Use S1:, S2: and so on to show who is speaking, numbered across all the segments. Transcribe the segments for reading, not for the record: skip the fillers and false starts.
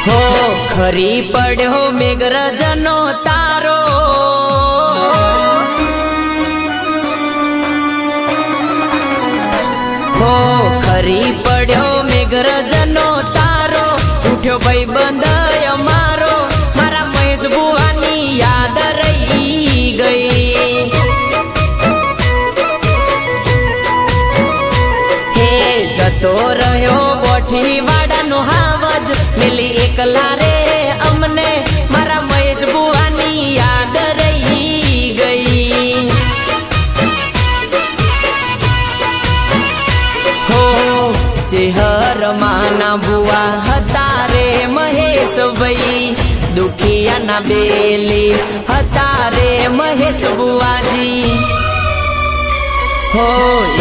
S1: हो खरी पड्यो मेघरजनो तारो हो खरी पड्यो मेघरजनो तारो उठ्यो भाईबंध अमारो मारा महेश बुवानी याद रही गई हे जतो रह्यो बोठी वाडानो हावज मिली एकला रे अमने मारा महेश बुवानी याद रही गई हो चेहर माना बुआ हता रे महेश भाई दुखिया ना बेली हता रे महेश बुआजी हो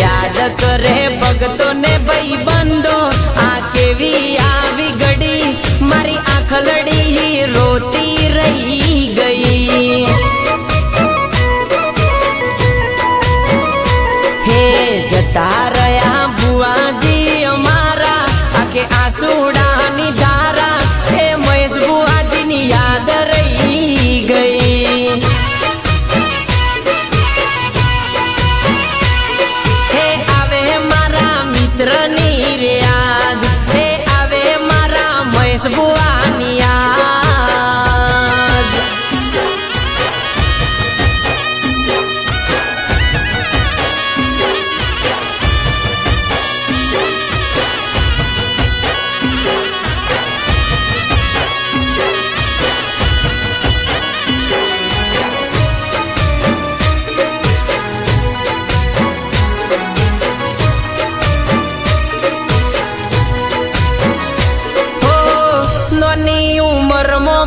S1: याद करे भगतो ने भाई बंदो आ केवी आवी घड़ी मारी आंख लड़ी रोती रही गई हे जता रया बुआजी अमारा आके आंसूड़ा नी धारा हे महेश बुआजी नी याद रही गई हे आवे मारा मित्र नी रे याद हे आवे मारा महेश बुआनी याद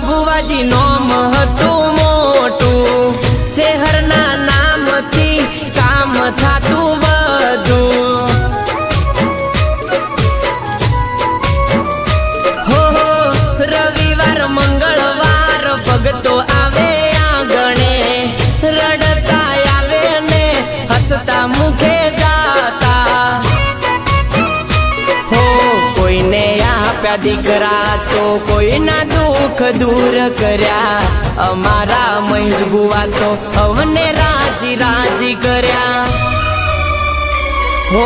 S1: बुवाजी नोम हतु मोटू चेहरना नाम थी काम थातु बधु हो रविवार मंगलवार भगतो आवे आंगणे रडता आवे ने हसता मुखे जाता हो कोईने आप्या दीकरा तो कोई ना दुख दूर कर्या अमारा महेश बुआ तो अवने राजी राजी कर्या हो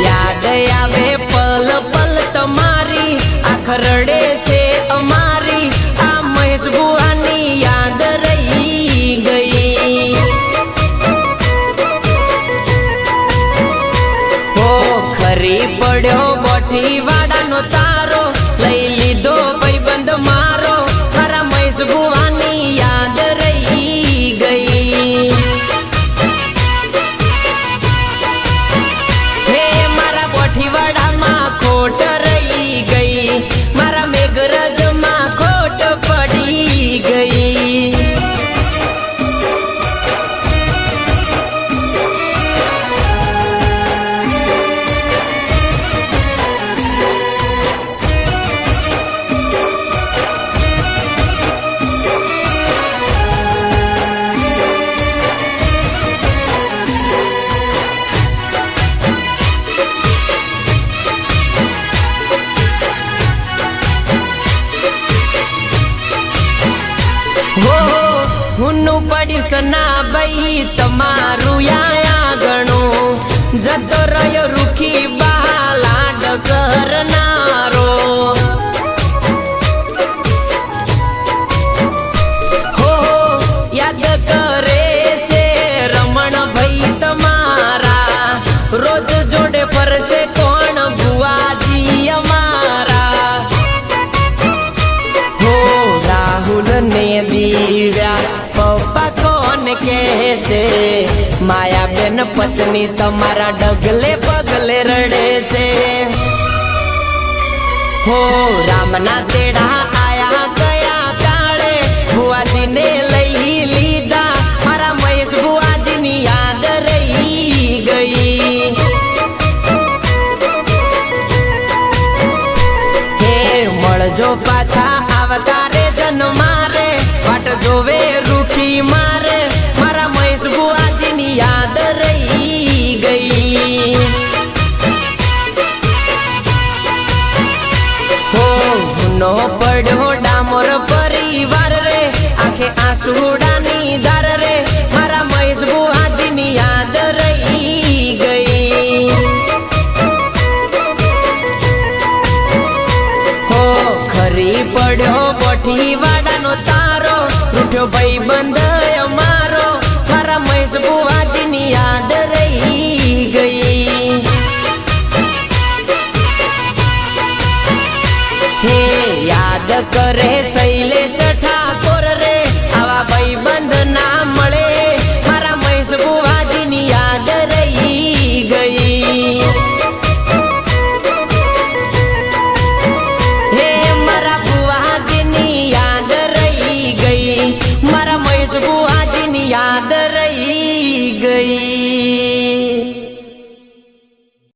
S1: याद आवे पल पल तमारी आँख रड़े से अमारी आ महेश बुआनी याद रही गई हो खरी पड्यो बोठी वाडानो तारो लई लीधो भाईबंध मारो मारा महेश बुआनी याद रही गई हे मारा बोठीवाड़ा मां खोट रही गई मारा मेघरज मां खोट पड़ी गई हुनु पड्यु सना बई तमारू याया गणो जतो रह्यो रुखी बाला डकरनारो हो याद करे से रमण भई तमारा रोज जोड़े पर से कौन बुआजी अमारा हो राहुल ने दिव्या पप्पा कौन कैसे माया बेन पत्नी तमारा डगले पगले रड़े से हो रामना तेड़ा आया गया काले बुआजी ने लई लीधा मारा महेश बुआजी नी याद रही गई हे मळजो पाछा आवता रे जन मारे वाट जोवे रूखी मारे मारा महेश बुआजी नी याद रही गई हो સૂનો પડ્યો ડામોર પરિવાર રે આંખે આંસુડાની ધાર રે મારા મહેશ બુઆજીની યાદ રહી ગઈ હો ખરી પડ્યો બોઠી વાડાનો તારો રૂઠ્યો ભાઈ બંધ અમારો મારા મહેશ બુઆજીની યાદ રહી ગઈ હે યાદ કરે